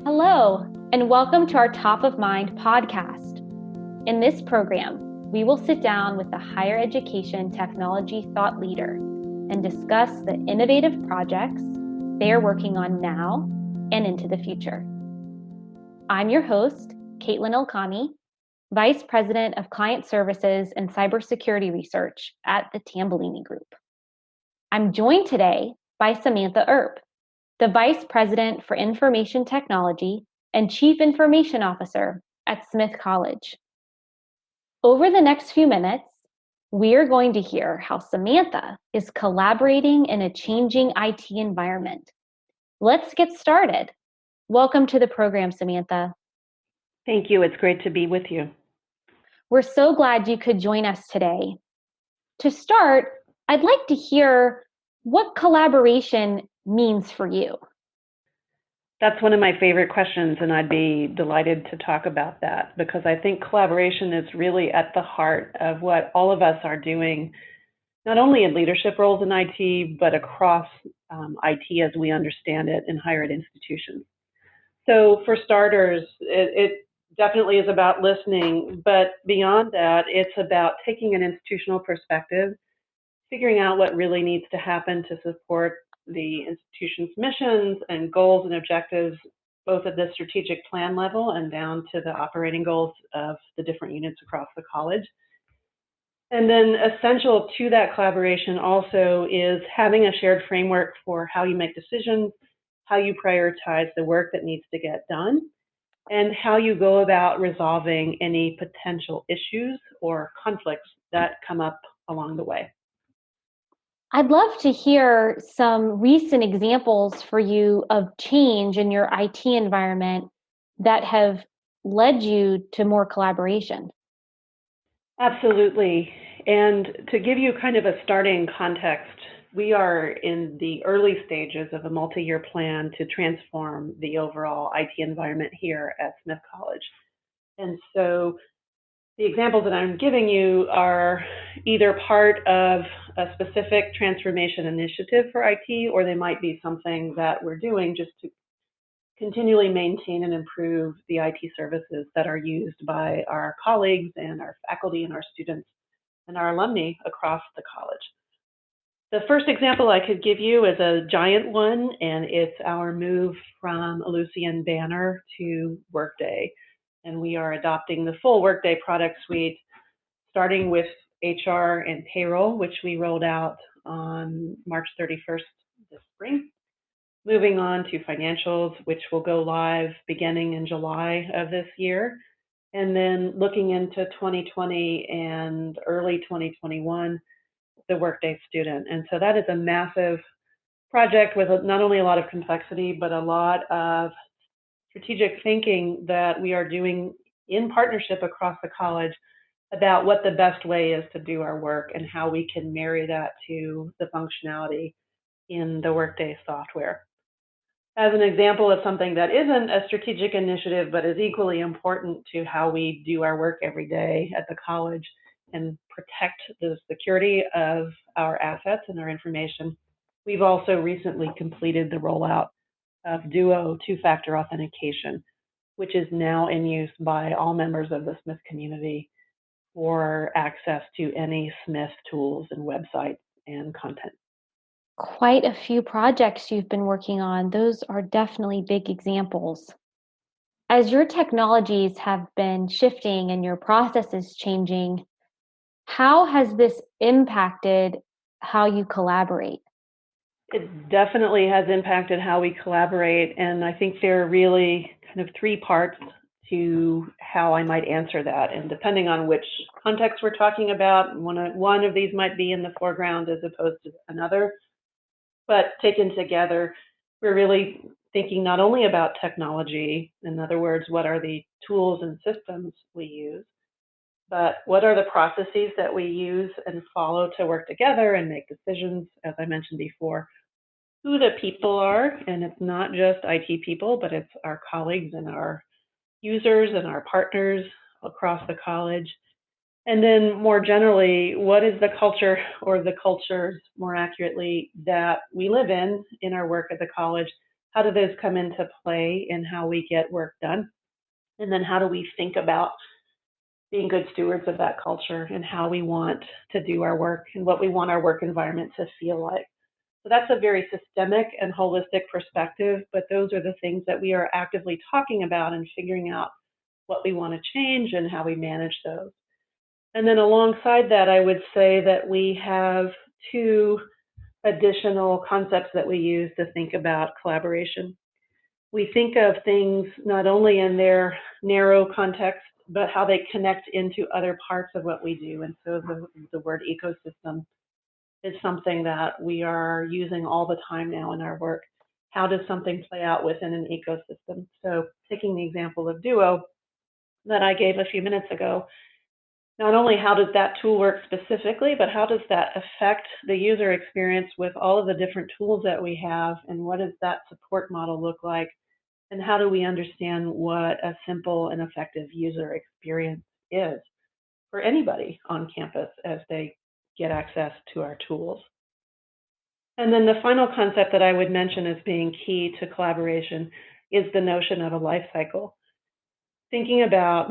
Hello, and welcome to our Top of Mind podcast. In this program, we will sit down with a higher education technology thought leader and discuss the innovative projects they are working on now and into the future. I'm your host, Caitlin Elkani, Vice President of Client Services and Cybersecurity Research at the Tambellini Group. I'm joined today by Samantha Earp, the Vice President for Information Technology and Chief Information Officer at Smith College. Over the next few minutes, we are going to hear how Samantha is collaborating in a changing IT environment. Let's get started. Welcome to the program, Samantha. Thank you. It's great to be with you. We're so glad you could join us today. To start, I'd like to hear what collaboration means for you. That's one of my favorite questions, and I'd be delighted to talk about that because I think collaboration is really at the heart of what all of us are doing, not only in leadership roles in IT, but across IT as we understand it in higher ed institutions. So for starters, it definitely is about listening, but beyond that, it's about taking an institutional perspective, figuring out what really needs to happen to support the institution's missions and goals and objectives, both at the strategic plan level and down to the operating goals of the different units across the college. And then essential to that collaboration also is having a shared framework for how you make decisions, how you prioritize the work that needs to get done, and how you go about resolving any potential issues or conflicts that come up along the way. I'd love to hear some recent examples for you of change in your IT environment that have led you to more collaboration. Absolutely. And to give you kind of a starting context, we are in the early stages of a multi-year plan to transform the overall IT environment here at Smith College. And so the examples that I'm giving you are either part of a specific transformation initiative for IT, or they might be something that we're doing just to continually maintain and improve the IT services that are used by our colleagues and our faculty and our students and our alumni across the college. The first example I could give you is a giant one, and it's our move from Ellucian Banner to Workday. And we are adopting the full Workday product suite, starting with HR and payroll, which we rolled out on March 31st this spring. Moving on to financials, which will go live beginning in July of this year. And then looking into 2020 and early 2021, the Workday Student. And so that is a massive project with not only a lot of complexity, but a lot of strategic thinking that we are doing in partnership across the college about what the best way is to do our work and how we can marry that to the functionality in the Workday software. As an example of something that isn't a strategic initiative, but is equally important to how we do our work every day at the college and protect the security of our assets and our information, we've also recently completed the rollout of Duo two-factor authentication, which is now in use by all members of the Smith community for access to any Smith tools and websites and content. Quite a few projects you've been working on. Those are definitely big examples. As your technologies have been shifting and your processes changing, how has this impacted how you collaborate? It definitely has impacted how we collaborate, and I think there are really kind of three parts to how I might answer that. And depending on which context we're talking about, one of these might be in the foreground as opposed to another. But taken together, we're really thinking not only about technology, in other words, what are the tools and systems we use, but what are the processes that we use and follow to work together and make decisions, as I mentioned before, who the people are, and it's not just IT people, but it's our colleagues and our users and our partners across the college. And then more generally, what is the culture, or the cultures more accurately, that we live in our work at the college How do those come into play in how we get work done? And then how do we think about being good stewards of that culture and how we want to do our work and what we want our work environment to feel like? So that's a very systemic and holistic perspective, but those are the things that we are actively talking about and figuring out what we want to change and how we manage those. And then alongside that, I would say that we have two additional concepts that we use to think about collaboration. We think of things not only in their narrow context, but how they connect into other parts of what we do. And so the word ecosystem is something that we are using all the time now in our work. How does something play out within an ecosystem? So taking the example of Duo that I gave a few minutes ago, not only how does that tool work specifically, but how does that affect the user experience with all of the different tools that we have, and what does that support model look like, and how do we understand what a simple and effective user experience is for anybody on campus as they get access to our tools. And then the final concept that I would mention as being key to collaboration is the notion of a life cycle. Thinking about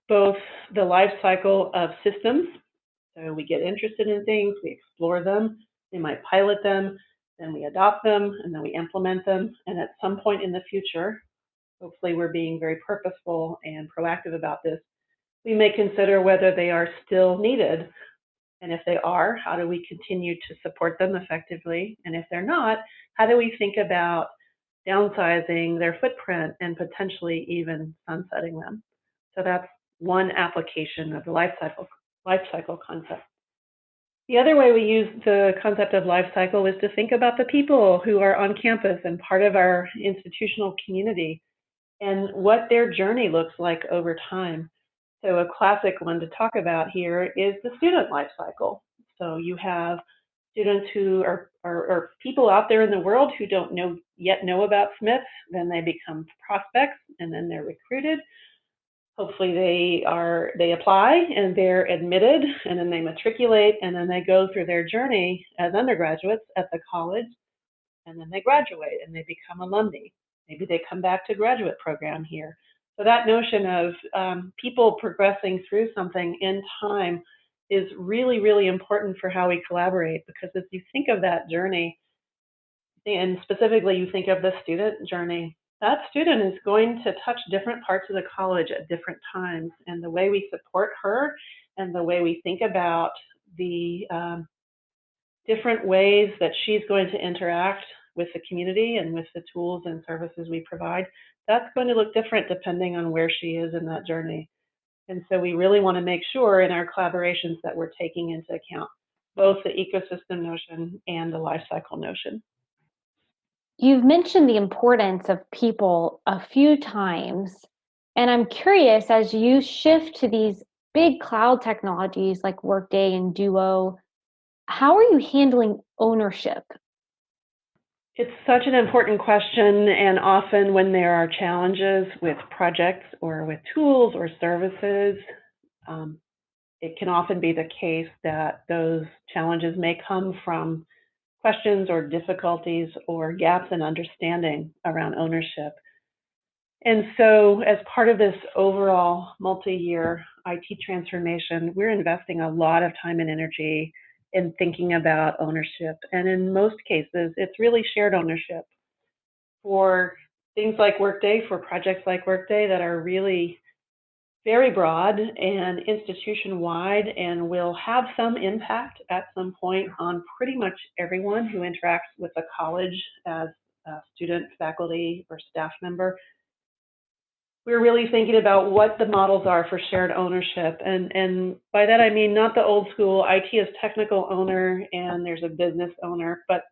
both the life cycle of systems, so we get interested in things, we explore them, we might pilot them, then we adopt them, and then we implement them. And at some point in the future, hopefully we're being very purposeful and proactive about this, we may consider whether they are still needed. And if they are, how do we continue to support them effectively? And if they're not, how do we think about downsizing their footprint and potentially even sunsetting them? So that's one application of the life cycle concept. The other way we use the concept of life cycle is to think about the people who are on campus and part of our institutional community and what their journey looks like over time. So a classic one to talk about here is the student life cycle. So you have students who are people out there in the world who don't yet know about Smith, then they become prospects, and then they're recruited. Hopefully they apply and they're admitted, and then they matriculate, and then they go through their journey as undergraduates at the college, and then they graduate and they become alumni. Maybe they come back to graduate program here. So that notion of people progressing through something in time is really, really important for how we collaborate, because if you think of that journey, and specifically you think of the student journey, that student is going to touch different parts of the college at different times. And the way we support her and the way we think about the different ways that she's going to interact with the community and with the tools and services we provide, that's going to look different depending on where she is in that journey. And so we really want to make sure in our collaborations that we're taking into account both the ecosystem notion and the life cycle notion. You've mentioned the importance of people a few times, and I'm curious, as you shift to these big cloud technologies like Workday and Duo, how are you handling ownership? It's such an important question, and often when there are challenges with projects or with tools or services, it can often be the case that those challenges may come from questions or difficulties or gaps in understanding around ownership. And so as part of this overall multi-year IT transformation, we're investing a lot of time and energy in thinking about ownership. And in most cases, it's really shared ownership for things like Workday, for projects like Workday that are really very broad and institution-wide and will have some impact at some point on pretty much everyone who interacts with the college as a student, faculty, or staff member. We're really thinking about what the models are for shared ownership. And by that, I mean not the old school IT is technical owner and there's a business owner, but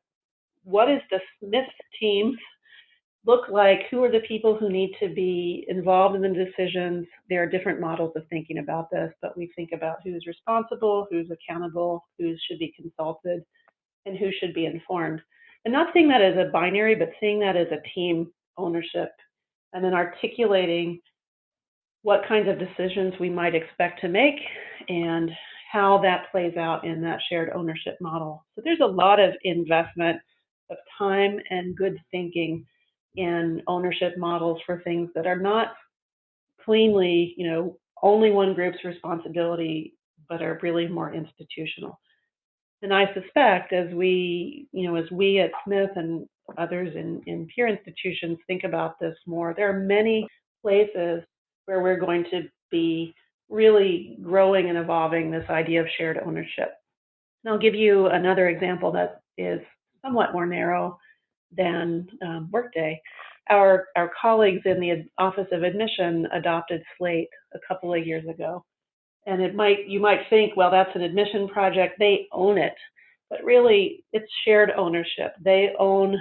what does the Smith team look like? Who are the people who need to be involved in the decisions? There are different models of thinking about this, but we think about who's responsible, who's accountable, who should be consulted, and who should be informed. And not seeing that as a binary, but seeing that as a team ownership, and then articulating what kinds of decisions we might expect to make and how that plays out in that shared ownership model. So there's a lot of investment of time and good thinking in ownership models for things that are not cleanly, only one group's responsibility, but are really more institutional. And I suspect as we at Smith and others in peer institutions think about this more, there are many places where we're going to be really growing and evolving this idea of shared ownership. And I'll give you another example that is somewhat more narrow than Workday. Our colleagues in the Office of Admission adopted Slate a couple of years ago. And you might think, well, that's an admission project, they own it. But really, it's shared ownership. They own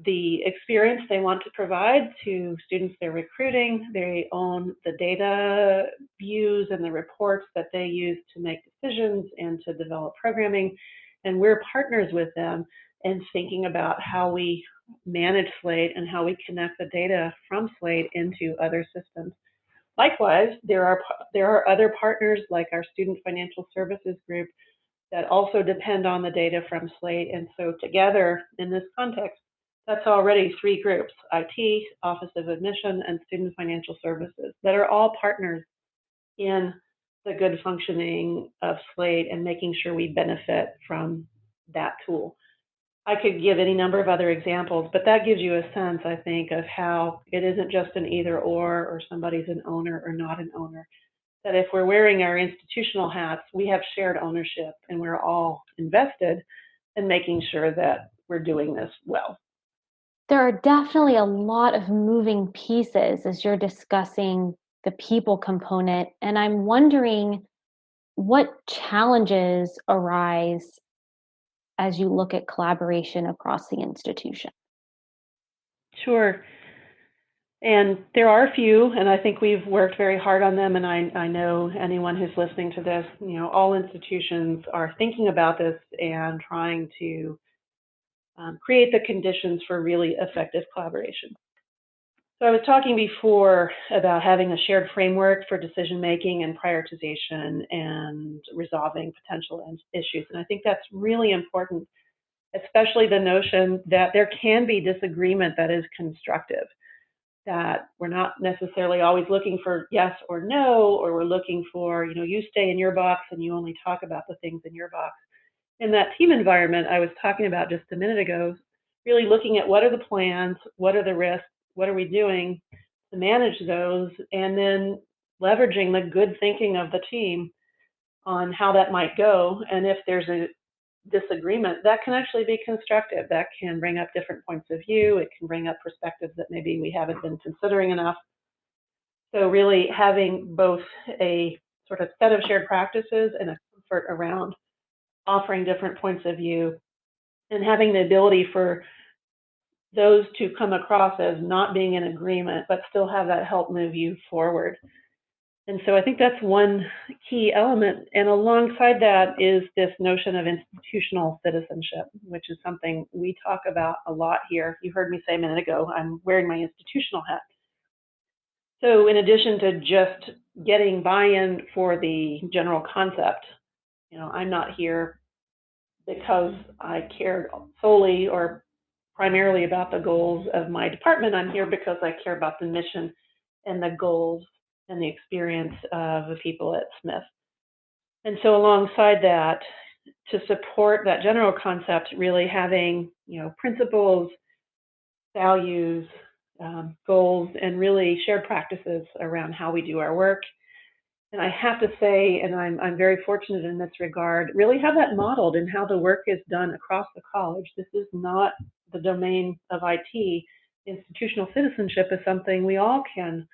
the experience they want to provide to students they're recruiting. They own the data views and the reports that they use to make decisions and to develop programming. And we're partners with them in thinking about how we manage Slate and how we connect the data from Slate into other systems. Likewise, there are other partners like our Student Financial Services Group that also depend on the data from Slate. And so together in this context, that's already 3 groups: IT, Office of Admission, and Student Financial Services, that are all partners in the good functioning of Slate and making sure we benefit from that tool. I could give any number of other examples, but that gives you a sense, I think, of how it isn't just an either or somebody's an owner or not an owner. That if we're wearing our institutional hats, we have shared ownership and we're all invested in making sure that we're doing this well. There are definitely a lot of moving pieces as you're discussing the people component, and I'm wondering what challenges arise as you look at collaboration across the institution. Sure. And there are a few, and I think we've worked very hard on them. And I know anyone who's listening to this, all institutions are thinking about this and trying to create the conditions for really effective collaboration. So I was talking before about having a shared framework for decision making and prioritization and resolving potential issues. And I think that's really important, especially the notion that there can be disagreement that is constructive, that we're not necessarily always looking for yes or no, or we're looking for, you stay in your box and you only talk about the things in your box. In that team environment I was talking about just a minute ago, really looking at what are the plans, what are the risks, what are we doing to manage those, and then leveraging the good thinking of the team on how that might go. And if there's a disagreement, that can actually be constructive. That can bring up different points of view. It can bring up perspectives that maybe we haven't been considering enough. So really having both a sort of set of shared practices and a comfort around offering different points of view, and having the ability for those to come across as not being in agreement, but still have that help move you forward. And so I think that's one key element. And alongside that is this notion of institutional citizenship, which is something we talk about a lot here. You heard me say a minute ago, I'm wearing my institutional hat. So in addition to just getting buy-in for the general concept, I'm not here because I cared solely or primarily about the goals of my department. I'm here because I care about the mission and the goals and the experience of the people at Smith. And so alongside that, to support that general concept, really having, principles, values, goals, and really shared practices around how we do our work. And I have to say, and I'm very fortunate in this regard, really have that modeled in how the work is done across the college. This is not the domain of IT. Institutional citizenship is something we all can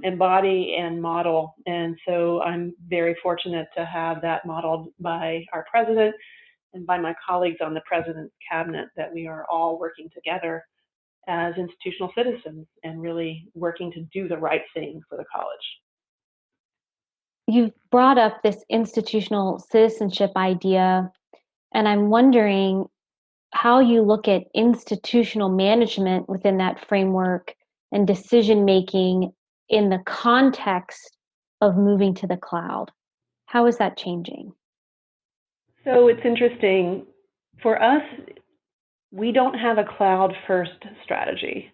embody and model. And so I'm very fortunate to have that modeled by our president and by my colleagues on the president's cabinet, that we are all working together as institutional citizens and really working to do the right thing for the college. You've brought up this institutional citizenship idea, and I'm wondering how you look at institutional management within that framework and decision making in the context of moving to the cloud. How is that changing? So it's interesting. For us, we don't have a cloud first strategy.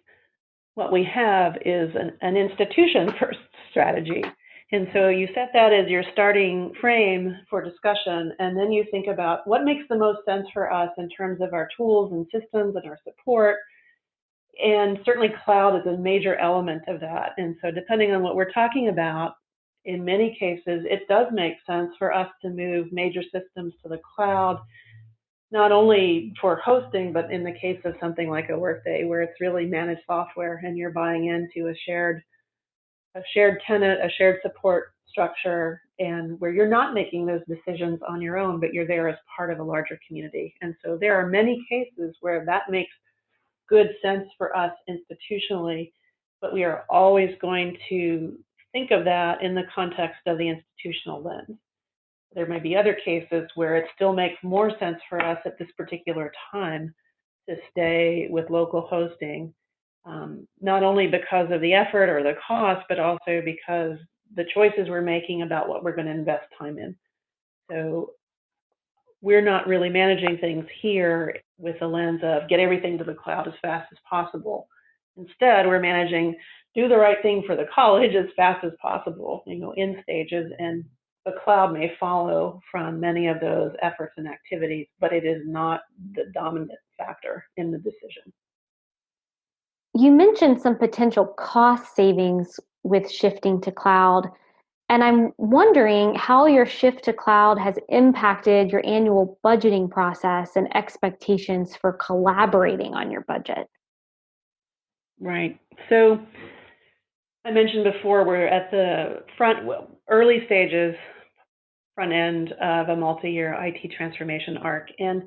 what we have is an institution-first strategy. And so you set that as your starting frame for discussion, and then you think about what makes the most sense for us in terms of our tools and systems and our support. And certainly cloud is a major element of that. And so depending on what we're talking about, in many cases, it does make sense for us to move major systems to the cloud, not only for hosting, but in the case of something like a Workday, where it's really managed software and you're buying into a shared tenant, a shared support structure, and where you're not making those decisions on your own, but you're there as part of a larger community. And so there are many cases where that makes good sense for us institutionally, but we are always going to think of that in the context of the institutional lens. There may be other cases where it still makes more sense for us at this particular time to stay with local hosting, not only because of the effort or the cost, but also because the choices we're making about what we're going to invest time in. So we're not really managing things here with the lens of get everything to the cloud as fast as possible. Instead, we're managing do the right thing for the college as fast as possible, in stages, and the cloud may follow from many of those efforts and activities, but it is not the dominant factor in the decision. You mentioned some potential cost savings with shifting to cloud, and I'm wondering how your shift to cloud has impacted your annual budgeting process and expectations for collaborating on your budget. Right. So I mentioned before, we're at the early stages, front end of a multi-year IT transformation arc. And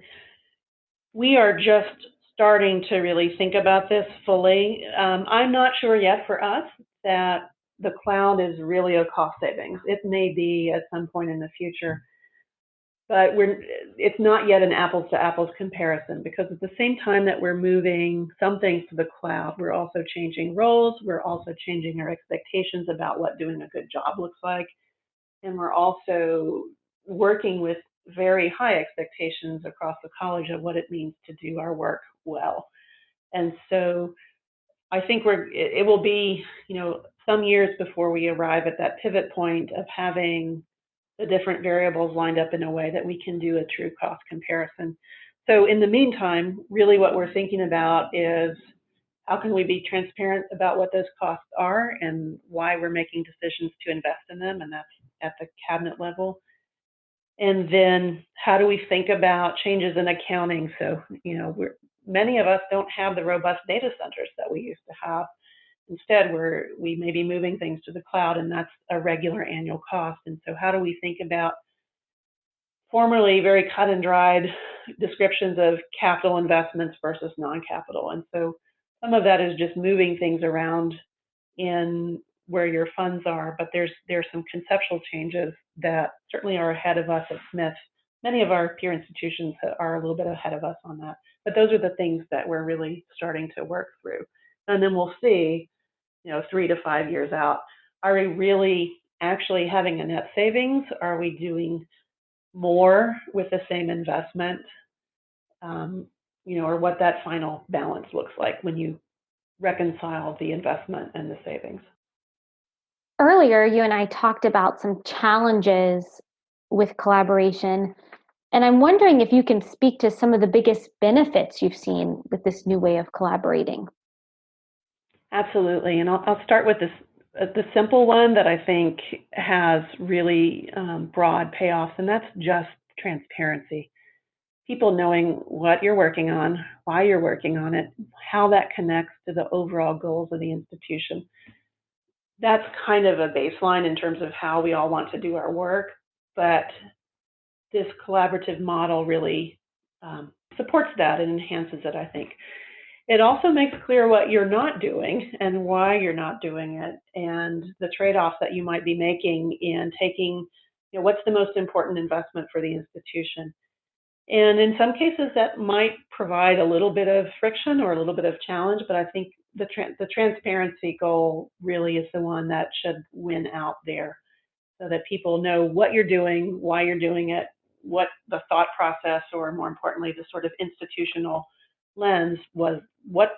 we are just starting to really think about this fully. I'm not sure yet for us that the cloud is really a cost savings. It may be at some point in the future, but it's not yet an apples to apples comparison, because at the same time that we're moving some things to the cloud, we're also changing roles, we're also changing our expectations about what doing a good job looks like, and we're also working with very high expectations across the college of what it means to do our work well. And so I think it will be, some years before we arrive at that pivot point of having the different variables lined up in a way that we can do a true cost comparison. So in the meantime, really what we're thinking about is how can we be transparent about what those costs are and why we're making decisions to invest in them, and that's at the cabinet level. And then how do we think about changes in accounting? So, many of us don't have the robust data centers that we used to have. Instead, we may be moving things to the cloud, and that's a regular annual cost. And so how do we think about formerly very cut and dried descriptions of capital investments versus non-capital? And so some of that is just moving things around in where your funds are, but there's some conceptual changes that certainly are ahead of us at Smith. Many of our peer institutions are a little bit ahead of us on that, but those are the things that we're really starting to work through. And then we'll see, 3 to 5 years out, are we really actually having a net savings? Are we doing more with the same investment? Or what that final balance looks like when you reconcile the investment and the savings. Earlier, you and I talked about some challenges with collaboration, and I'm wondering if you can speak to some of the biggest benefits you've seen with this new way of collaborating. Absolutely, and I'll start with the simple one that I think has really broad payoffs, and that's just transparency. People knowing what you're working on, why you're working on it, how that connects to the overall goals of the institution. That's kind of a baseline in terms of how we all want to do our work, but this collaborative model really supports that and enhances it, I think. It also makes clear what you're not doing and why you're not doing it, and the trade-offs that you might be making in taking, what's the most important investment for the institution. And in some cases, that might provide a little bit of friction or a little bit of challenge, but I think the transparency goal really is the one that should win out there, so that people know what you're doing, why you're doing it, what the thought process, or more importantly, the sort of institutional lens was, what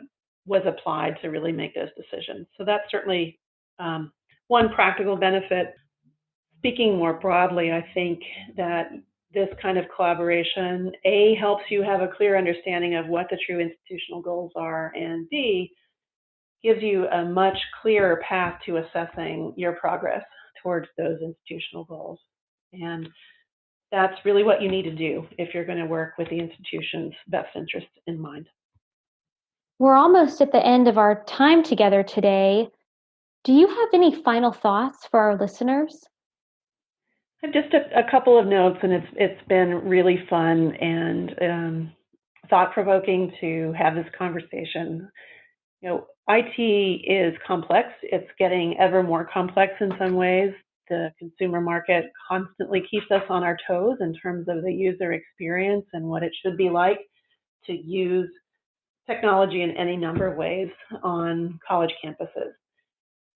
was applied to really make those decisions. So that's certainly one practical benefit. Speaking more broadly, I think that this kind of collaboration, A, helps you have a clear understanding of what the true institutional goals are, and B, gives you a much clearer path to assessing your progress towards those institutional goals. And that's really what you need to do if you're going to work with the institution's best interests in mind. We're almost at the end of our time together today. Do you have any final thoughts for our listeners? Just a couple of notes, and it's been really fun and thought-provoking to have this conversation. IT is complex. It's getting ever more complex in some ways. The consumer market constantly keeps us on our toes in terms of the user experience and what it should be like to use technology in any number of ways on college campuses.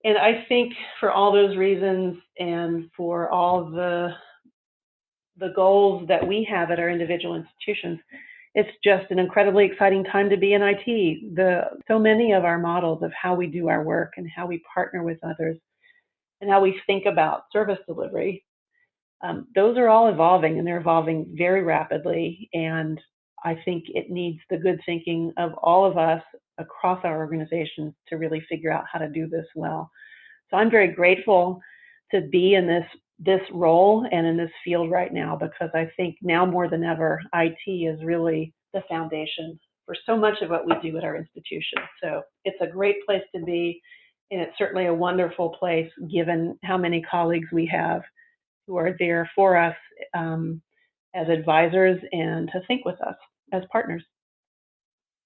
And I think for all those reasons and for all the goals that we have at our individual institutions, it's just an incredibly exciting time to be in IT. So many of our models of how we do our work and how we partner with others and how we think about service delivery, those are all evolving, and they're evolving very rapidly. And I think it needs the good thinking of all of us across our organizations to really figure out how to do this well. So I'm very grateful to be in this role and in this field right now, because I think now more than ever, IT is really the foundation for so much of what we do at our institution. So it's a great place to be, and it's certainly a wonderful place given how many colleagues we have who are there for us as advisors and to think with us as partners.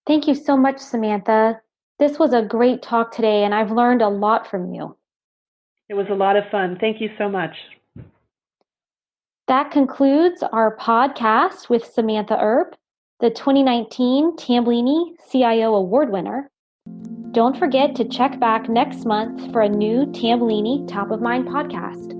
Thank you so much, Samantha. This was a great talk today, and I've learned a lot from you. It was a lot of fun. Thank you so much. That concludes our podcast with Samantha Earp, the 2019 Tambolini CIO Award winner. Don't forget to check back next month for a new Tambolini Top of Mind podcast.